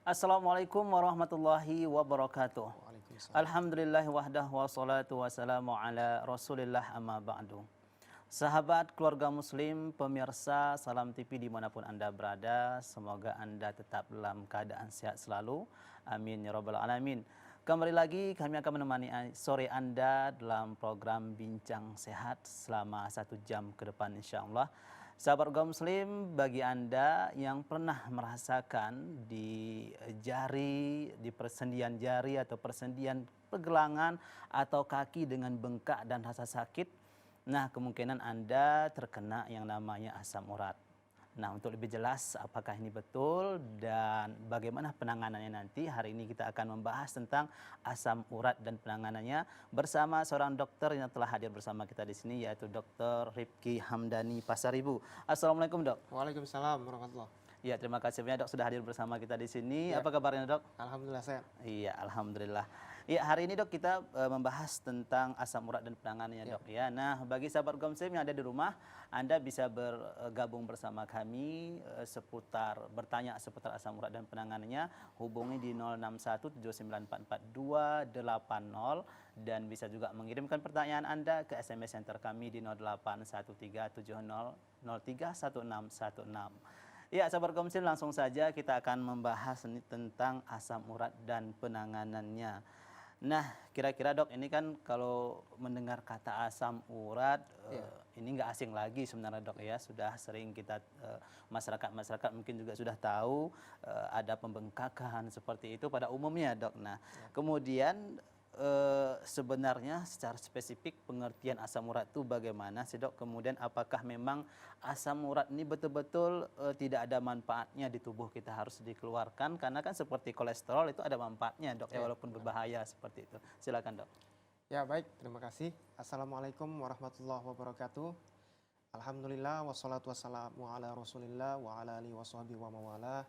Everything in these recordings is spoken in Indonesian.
Assalamualaikum warahmatullahi wabarakatuh. Waalaikumsalam. Alhamdulillah wahdah wassalatu wassalamu ala rasulillah amma ba'du. Sahabat keluarga muslim, pemirsa Salam TV dimanapun Anda berada, semoga Anda tetap dalam keadaan sehat selalu. Amin ya rabbal alamin. Kembali lagi kami akan menemani sore Anda dalam program Bincang Sehat selama 1 jam ke depan insya Allah. Sahabat kaum muslim, bagi Anda yang pernah merasakan di jari, di persendian jari atau persendian pergelangan atau kaki dengan bengkak dan rasa sakit, nah kemungkinan Anda terkena yang namanya asam urat. Nah, untuk lebih jelas apakah ini betul dan bagaimana penanganannya nanti, hari ini kita akan membahas tentang asam urat dan penanganannya bersama seorang dokter yang telah hadir bersama kita di sini, yaitu Dr. Rifki Hamdani Pasaribu. Assalamualaikum, Dok. Waalaikumsalam warahmatullah. Ya, terima kasih banyak, Dok, sudah hadir bersama kita di sini. Ya. Apa kabarnya, Dok? Alhamdulillah sehat. Iya, alhamdulillah. Ya, hari ini, Dok, kita membahas tentang asam urat dan penanganannya, Ya. Dok. Ya, nah, bagi sahabat kaum muslim yang ada di rumah, Anda bisa bergabung bersama kami bertanya seputar asam urat dan penanganannya. Hubungi di 06179444280 dan bisa juga mengirimkan pertanyaan Anda ke SMS center kami di 081370031616. Ya, sahabat kaum muslim, langsung saja kita akan membahas tentang asam urat dan penanganannya. Nah, kira-kira, Dok, ini kan kalau mendengar kata asam urat, ini nggak asing lagi sebenarnya, Dok, ya. Sudah sering kita, masyarakat mungkin juga sudah tahu ada pembengkakan seperti itu pada umumnya, Dok. Nah, kemudian sebenarnya secara spesifik pengertian asam urat itu bagaimana sih, Dok? Kemudian apakah memang asam urat ini betul-betul tidak ada manfaatnya di tubuh kita harus dikeluarkan? Karena kan seperti kolesterol itu ada manfaatnya, Dok, ya, walaupun berbahaya seperti itu. Silakan, Dok. Ya, baik, terima kasih. Assalamualaikum warahmatullahi wabarakatuh. Alhamdulillah wassalatu wassalamu ala Rasulillah wa ala alihi washabihi wa mawala.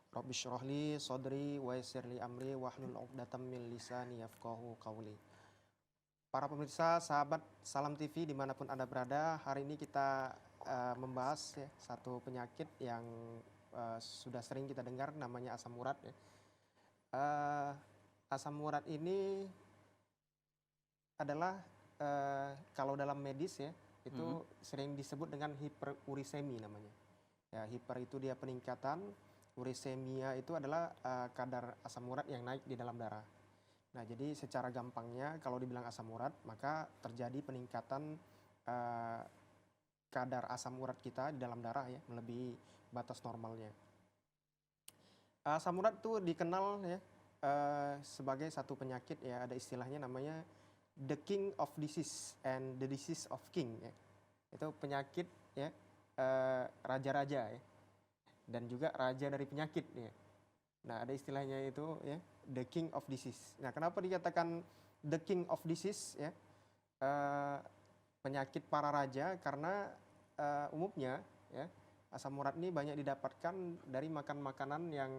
Rabbi syrahli sadri wa yassirli amri wahlul 'uqdatam min lisani yafqahu qawli. Para pemirsa, sahabat Salam TV dimanapun Anda berada, hari ini kita membahas ya, satu penyakit yang sudah sering kita dengar, namanya asam urat. Ya. Asam urat ini adalah kalau dalam medis ya, itu sering disebut dengan hiperurisemi namanya. Ya, hiper itu dia peningkatan, urisemia itu adalah kadar asam urat yang naik di dalam darah. Nah, jadi secara gampangnya kalau dibilang asam urat, maka terjadi peningkatan kadar asam urat kita di dalam darah ya, melebihi batas normalnya. Asam urat itu dikenal ya sebagai satu penyakit ya, ada istilahnya namanya the king of disease and the disease of king ya. Itu penyakit ya, raja-raja ya. Dan juga raja dari penyakit ya. Nah, ada istilahnya itu ya, the king of disease. Nah, kenapa dikatakan the king of disease ya? Penyakit para raja karena umumnya ya, asam urat ini banyak didapatkan dari makan makanan yang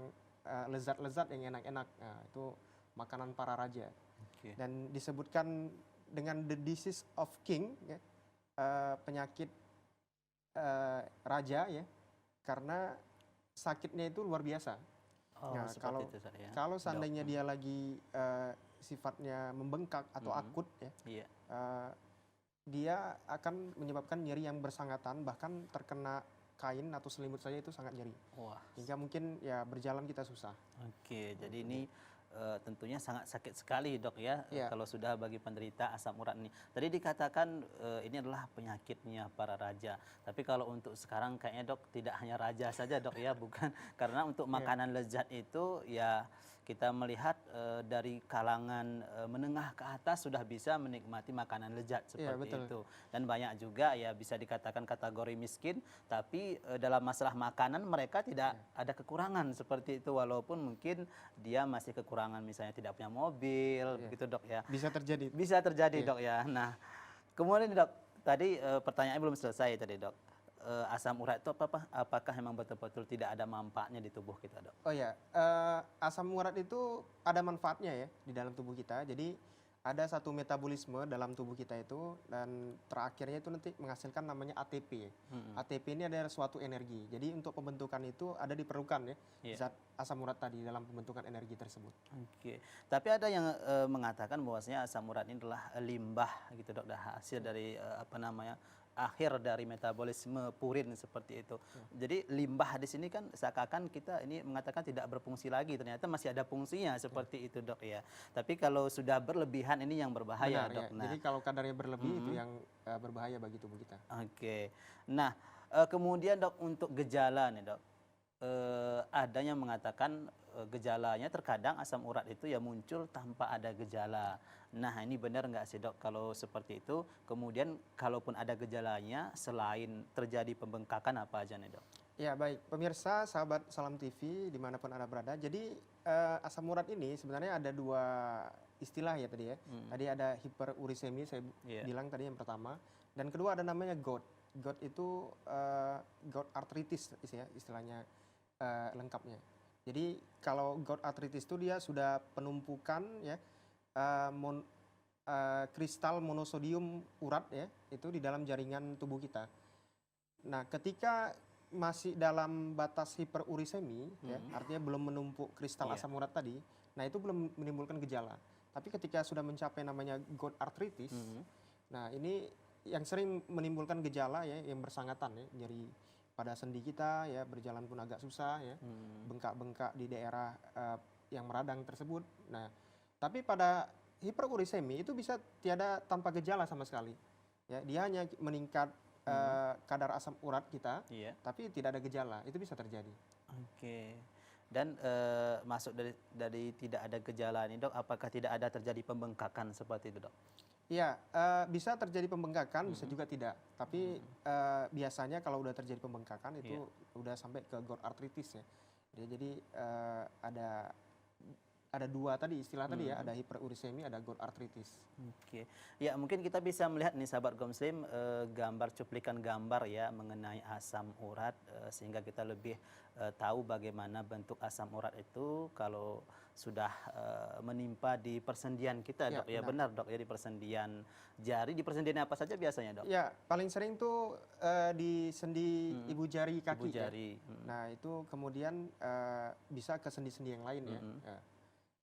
lezat-lezat, yang enak-enak. Nah, itu makanan para raja. Okay. Dan disebutkan dengan the disease of king ya, penyakit raja ya, karena sakitnya itu luar biasa. Oh, Nah, kalau seandainya dia lagi sifatnya membengkak atau akut ya, dia akan menyebabkan nyeri yang bersangatan, bahkan terkena kain atau selimut saja itu sangat nyeri. Wah. Hingga mungkin ya berjalan kita susah. Oke, jadi ini tentunya sangat sakit sekali, Dok, ya, kalau sudah bagi penderita asam urat ini. Tadi dikatakan ini adalah penyakitnya para raja. Tapi kalau untuk sekarang kayaknya, Dok, tidak hanya raja saja, Dok, ya, bukan. Karena untuk makanan lezat itu ya kita melihat dari kalangan menengah ke atas sudah bisa menikmati makanan lezat seperti itu. Dan banyak juga ya bisa dikatakan kategori miskin, tapi dalam masalah makanan mereka tidak ada kekurangan seperti itu, walaupun mungkin dia masih kekurangan, misalnya tidak punya mobil, begitu, Dok, ya. Bisa terjadi. Bisa terjadi, Dok, ya. Nah, kemudian, Dok, tadi pertanyaannya belum selesai tadi, Dok. Asam urat itu apakah memang betul-betul tidak ada manfaatnya di tubuh kita, Dok? Oh ya, asam urat itu ada manfaatnya ya di dalam tubuh kita. Jadi ada satu metabolisme dalam tubuh kita itu, dan terakhirnya itu nanti menghasilkan namanya ATP. ATP ini adalah suatu energi. Jadi untuk pembentukan itu ada diperlukan ya zat asam urat tadi dalam pembentukan energi tersebut. Oke. Tapi ada yang mengatakan bahwasanya asam urat ini adalah limbah gitu dok, hasil dari apa namanya akhir dari metabolisme purin seperti itu. Jadi limbah di sini kan seakan-akan kita ini mengatakan tidak berfungsi lagi, ternyata masih ada fungsinya seperti itu dok ya. Tapi kalau sudah berlebihan ini yang berbahaya Benar, dok. ya. Nah, Jadi kalau kadarnya berlebih itu yang berbahaya bagi tubuh kita. oke. Nah, kemudian dok untuk gejala nih dok. Ada yang mengatakan gejalanya terkadang asam urat itu ya muncul tanpa ada gejala. Nah ini benar nggak sih dok kalau seperti itu? Kemudian kalaupun ada gejalanya selain terjadi pembengkakan apa aja nih dok? Ya baik, pemirsa, sahabat Salam TV dimanapun Anda berada. Jadi asam urat ini sebenarnya ada dua istilah ya tadi ya. Tadi ada hiperurisemi, saya bilang tadi yang pertama. Dan kedua ada namanya GOUT. GOUT itu gout arthritis istilahnya lengkapnya. Jadi kalau gout arthritis itu dia sudah penumpukan ya kristal monosodium urat ya itu di dalam jaringan tubuh kita. Nah, ketika masih dalam batas hiperurisemi ya, artinya belum menumpuk kristal asam urat tadi, nah itu belum menimbulkan gejala. Tapi ketika sudah mencapai namanya gout arthritis, nah ini yang sering menimbulkan gejala ya yang bersangatan ya, nyeri pada sendi kita ya, berjalan pun agak susah ya, bengkak-bengkak di daerah yang meradang tersebut. Nah, tapi pada hiperurisemi itu bisa tiada tanpa gejala sama sekali. Ya, dia hanya meningkat kadar asam urat kita, tapi tidak ada gejala, itu bisa terjadi. Oke. Dan masuk dari tidak ada gejala ini dok, apakah tidak ada terjadi pembengkakan seperti itu dok? Iya, bisa terjadi pembengkakan, bisa juga tidak. Tapi biasanya kalau udah terjadi pembengkakan itu udah sampai ke gout arthritis ya. Jadi ada dua tadi istilah tadi ya, ada hiperurisemi, ada gout arthritis. Oke, ya mungkin kita bisa melihat nih sahabat Muslim gambar cuplikan gambar ya mengenai asam urat sehingga kita lebih tahu bagaimana bentuk asam urat itu kalau sudah menimpa di persendian kita dok ya, benar dok ya, di persendian jari, di persendian apa saja biasanya dok? Ya paling sering tuh di sendi ibu jari kaki. Ibu jari. Nah itu kemudian bisa ke sendi-sendi yang lain ya.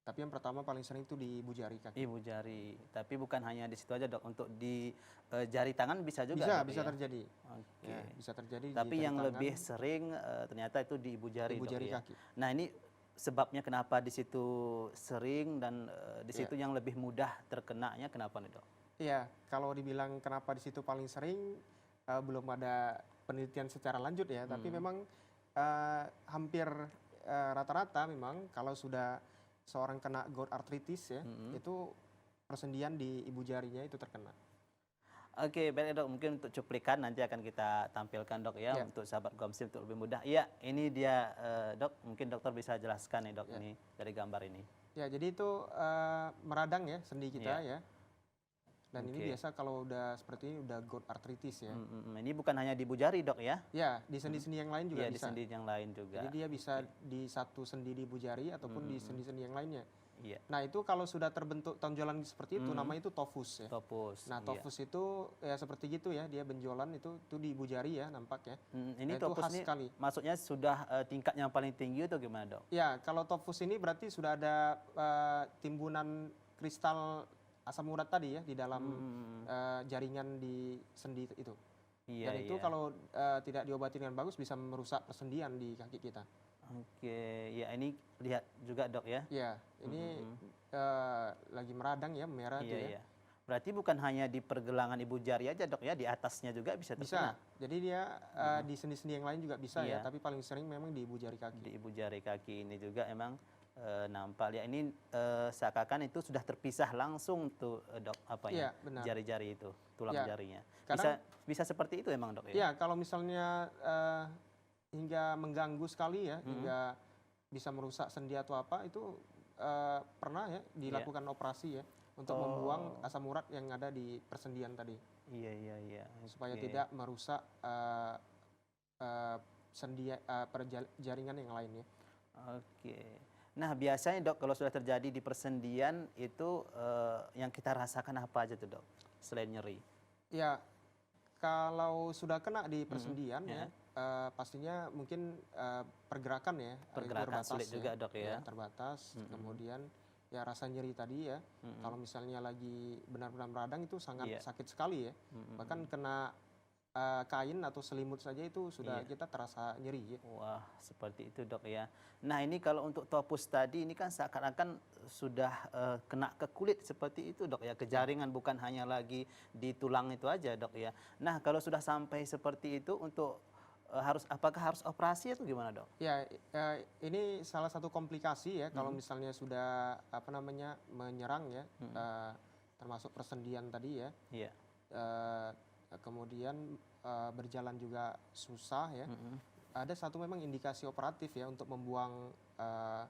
Tapi yang pertama paling sering itu di ibu jari kaki. Ibu jari. Tapi bukan hanya di situ aja dok. Untuk di jari tangan bisa juga. Bisa terjadi. Oke. Ya, bisa terjadi. Tapi yang tangan, lebih sering ternyata itu di ibu jari. Ibu jari ya. kaki. Nah ini sebabnya kenapa di situ sering dan di situ yang lebih mudah terkenanya kenapa nih dok? Iya, kalau dibilang kenapa di situ paling sering belum ada penelitian secara lanjut ya. Tapi memang hampir rata-rata memang kalau sudah seorang kena gout arthritis ya, itu persendian di ibu jarinya itu terkena. Oke, baik dok. Mungkin untuk cuplikan nanti akan kita tampilkan dok ya, untuk sahabat Gomsim untuk lebih mudah. Iya, ini dia dok. Mungkin dokter bisa jelaskan nih dok ini dari gambar ini. Ya, jadi itu meradang ya sendi kita ya. Dan ini biasa kalau udah seperti ini udah gout arthritis ya. Ini bukan hanya di ibu jari dok ya? Ya, di sendi-sendi yang lain juga bisa. Di sendi yang lain juga. Jadi dia bisa di satu sendi di ibu jari ataupun di sendi-sendi yang lainnya. Iya. Nah itu kalau sudah terbentuk tonjolan seperti itu, namanya itu tofus ya. Tofus. Nah tofus itu ya seperti gitu ya, dia benjolan itu di ibu jari ya nampak ya. Ini nah, tofus ini sekali. Maksudnya sudah tingkat yang paling tinggi atau gimana dok? Ya kalau tofus ini berarti sudah ada timbunan kristal asam urat tadi ya di dalam jaringan di sendi itu. Dan itu kalau tidak diobati dengan bagus bisa merusak persendian di kaki kita. Oke, ya ini lihat juga dok ya? Ya, ini lagi meradang ya, merah tuh ya. Berarti bukan hanya di pergelangan ibu jari aja dok ya, di atasnya juga bisa terkena? Bisa, jadi dia di sendi-sendi yang lain juga bisa ya, tapi paling sering memang di ibu jari kaki. Di ibu jari kaki ini juga emang nampak ya, ini seakan-akan itu sudah terpisah langsung tuh dok apa ya, jari-jari itu, tulang jarinya. Bisa seperti itu emang dok ya? Iya, kalau misalnya hingga mengganggu sekali ya, hingga bisa merusak sendi atau apa, itu pernah ya dilakukan operasi ya untuk membuang asam urat yang ada di persendian tadi. Iya. Supaya tidak merusak sendi jaringan yang lainnya. Oke. Nah, biasanya dok kalau sudah terjadi di persendian itu yang kita rasakan apa aja tuh dok selain nyeri? Ya, kalau sudah kena di Mm-mm, persendian ya, ya. pastinya mungkin pergerakan ya, itu Pergerakan terbatas sulit juga dok ya ya. terbatas. Mm-mm, Kemudian ya rasa nyeri tadi ya, mm-mm, kalau misalnya lagi benar-benar meradang itu sangat iya. sakit sekali ya. Bahkan Mm-mm, kena kain atau selimut saja itu sudah iya. kita terasa nyeri ya. Wah, seperti itu dok ya. Nah ini kalau untuk topus tadi ini kan seakan-akan sudah kena ke kulit seperti itu dok ya. Ya. Kejaringan bukan hanya lagi di tulang itu aja dok ya. Nah kalau sudah sampai seperti itu untuk apakah harus operasi atau gimana dok? Ya, ini salah satu komplikasi ya kalau Mm-mm, misalnya sudah apa namanya menyerang ya, mm-mm, eh, termasuk persendian tadi ya. iya. eh, Kemudian berjalan juga susah ya. Mm-mm, Ada satu memang indikasi operatif ya untuk membuang eh,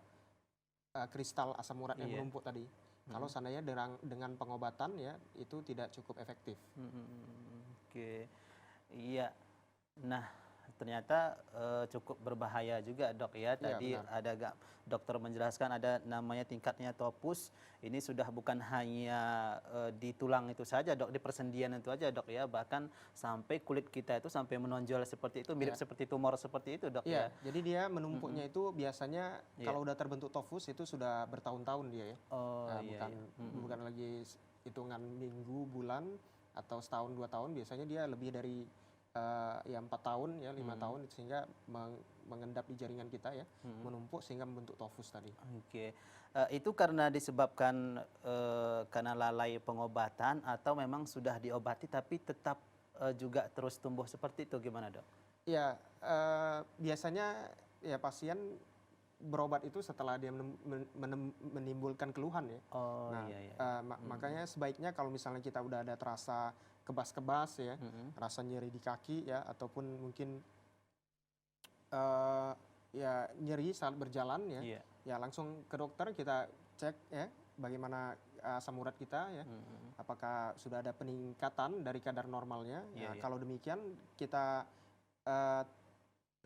kristal asam urat yang iya. menumpuk tadi. Kalau Mm-mm, seandainya dengan pengobatan ya itu tidak cukup efektif. mm-mm, oke. Iya. Nah, ternyata cukup berbahaya juga dok ya. Iya Tadi benar. ada dokter menjelaskan ada namanya tingkatnya topus. Ini sudah bukan hanya di tulang itu saja dok, di persendian itu aja dok ya. Bahkan sampai kulit kita itu sampai menonjol seperti itu, mirip Ya. seperti tumor seperti itu dok ya. Iya, jadi dia Mm-mm, menumpuknya itu biasanya iya. kalau udah terbentuk tofus itu sudah bertahun-tahun dia ya. Oh Nah, iya bukan iya. Mm-mm, bukan lagi hitungan minggu, bulan atau setahun 2 tahun. Biasanya dia lebih dari ya 4 tahun ya 5 tahun sehingga mengendap di jaringan kita ya, mm-mm. menumpuk sehingga membentuk tofus tadi. Oke. Itu karena disebabkan karena lalai pengobatan atau memang sudah diobati tapi tetap juga terus tumbuh seperti itu gimana dok? Ya, biasanya ya pasien berobat itu setelah dia menimbulkan keluhan ya. Oh Nah, iya iya iya. makanya sebaiknya kalau misalnya kita udah ada terasa kebas-kebas ya, Mm-mm. rasa nyeri di kaki ya, ataupun mungkin eh, ya nyeri saat berjalan ya, Iya. ya langsung ke dokter kita cek ya bagaimana asam urat kita ya, Mm-mm. apakah sudah ada peningkatan dari kadar normalnya. Iya Nah, iya. kalau demikian kita eh,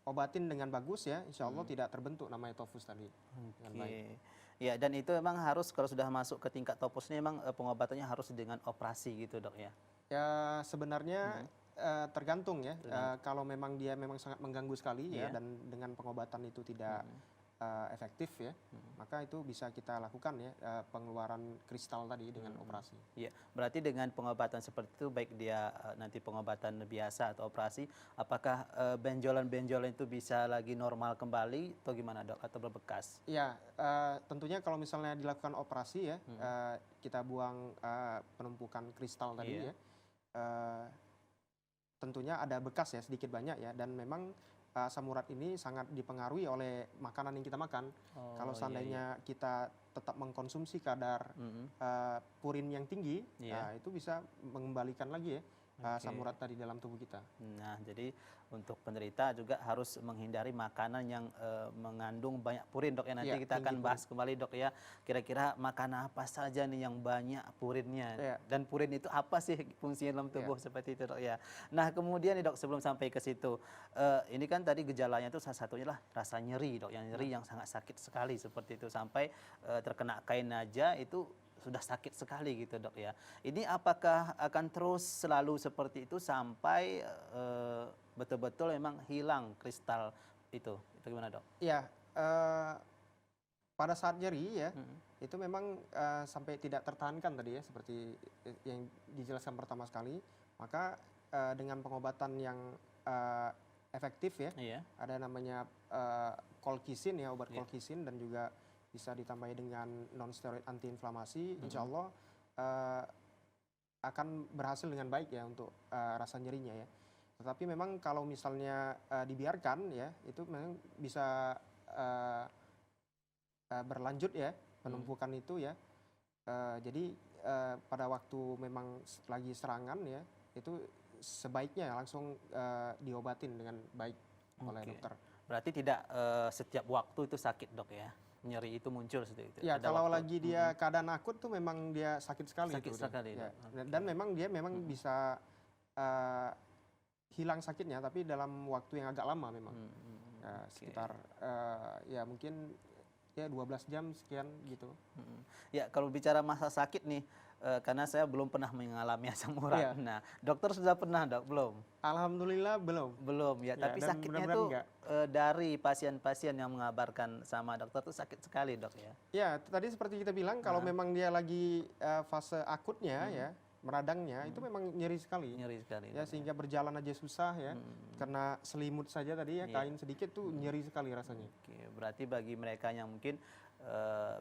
obatin dengan bagus ya, insya Allah Mm. tidak terbentuk namanya tofus tadi dengan baik. Oke. Ya dan itu memang harus kalau sudah masuk ke tingkat topus ini memang pengobatannya harus dengan operasi gitu dok ya. Ya sebenarnya Mm. tergantung ya. Tergantung. Kalau memang dia memang sangat mengganggu sekali ya Iya. dan dengan pengobatan itu tidak Mm-mm. efektif ya, maka itu bisa kita lakukan ya pengeluaran kristal tadi dengan operasi. Iya, berarti dengan pengobatan seperti itu baik dia nanti pengobatan biasa atau operasi, apakah benjolan-benjolan itu bisa lagi normal kembali atau gimana dok atau berbekas? Ya, tentunya kalau misalnya dilakukan operasi ya, kita buang penumpukan kristal tadi Iya. ya, eh, tentunya ada bekas ya sedikit banyak ya, dan memang asam urat ini sangat dipengaruhi oleh makanan yang kita makan. Kalau Oh iya iya. seandainya kita tetap mengkonsumsi kadar Mm-mm. purin yang tinggi, Iya. itu bisa mengembalikan lagi ya asam Oke. urat tadi dalam tubuh kita. Nah, jadi untuk penderita juga harus menghindari makanan yang mengandung banyak purin dok ya. Nanti Iya, kita tinggi akan purin. bahas kembali dok ya. Kira-kira makanan apa saja nih yang banyak purinnya. Iya. Dan purin itu apa sih fungsinya dalam tubuh seperti itu dok ya. Nah kemudian nih dok sebelum sampai ke situ. Ini kan tadi gejalanya itu salah satunya lah rasa nyeri dok. Yang nyeri yang sangat sakit sekali seperti itu. Sampai terkena kain aja itu sudah sakit sekali gitu dok ya. Ini apakah akan terus selalu seperti itu sampai betul-betul memang hilang kristal itu? Itu gimana dok? Ya, pada saat nyeri ya, Mm-mm. itu memang sampai tidak tertahankan tadi ya, seperti yang dijelaskan pertama sekali. Maka dengan pengobatan yang efektif ya, Iya. ada namanya colchicine ya, obat Iya. colchicine, dan juga bisa ditambahi dengan non-steroid antiinflamasi, insya Allah akan berhasil dengan baik ya untuk rasa nyerinya ya. Tetapi memang kalau misalnya dibiarkan ya, itu memang bisa berlanjut ya penumpukan itu ya. Jadi pada waktu memang lagi serangan ya, itu sebaiknya langsung diobatin dengan baik oleh Oke. dokter. Berarti tidak setiap waktu itu sakit dok ya? Nyeri itu muncul seperti itu. Ya, Ada kalau waktu. lagi dia keadaan akut tuh memang dia sakit sekali Sakit itu udah. sekali, Ya. Dok. Dan memang dia memang bisa hilang sakitnya, tapi dalam waktu yang agak lama memang. Oke. Sekitar ya mungkin ya 12 jam sekian gitu. Ya, kalau bicara masa sakit nih, karena saya belum pernah mengalami asam urat. Iya. Nah, dokter sudah pernah, Dok? Belum? Alhamdulillah belum. Belum ya, Ya, tapi dan sakitnya mudah-mudahan itu enggak. dari pasien-pasien yang mengabarkan sama dokter tuh sakit sekali, Dok ya. Ya, tadi seperti kita bilang kalau memang dia lagi fase akutnya ya, meradangnya itu memang nyeri sekali. Nyeri sekali. Ya, Dok, sehingga berjalan aja susah ya. Karena selimut saja tadi ya, Iya. kain sedikit tuh nyeri sekali rasanya. Oke, berarti bagi mereka yang mungkin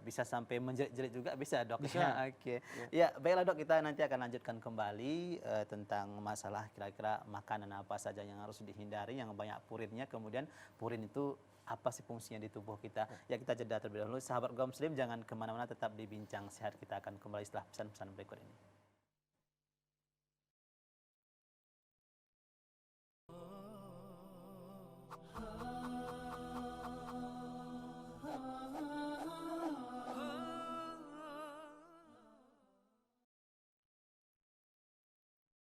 bisa sampai menjerit-jerit juga bisa, Dok. Bisa. Ya, oke. Ya, baiklah, Dok, kita nanti akan lanjutkan kembali tentang masalah kira-kira makanan apa saja yang harus dihindari yang banyak purinnya, kemudian purin itu apa sih fungsinya di tubuh kita. Ya, kita jeda terlebih dahulu. Sahabat kaum muslim, jangan kemana-mana, tetap di Bincang Sehat. Kita akan kembali setelah pesan-pesan berikut ini.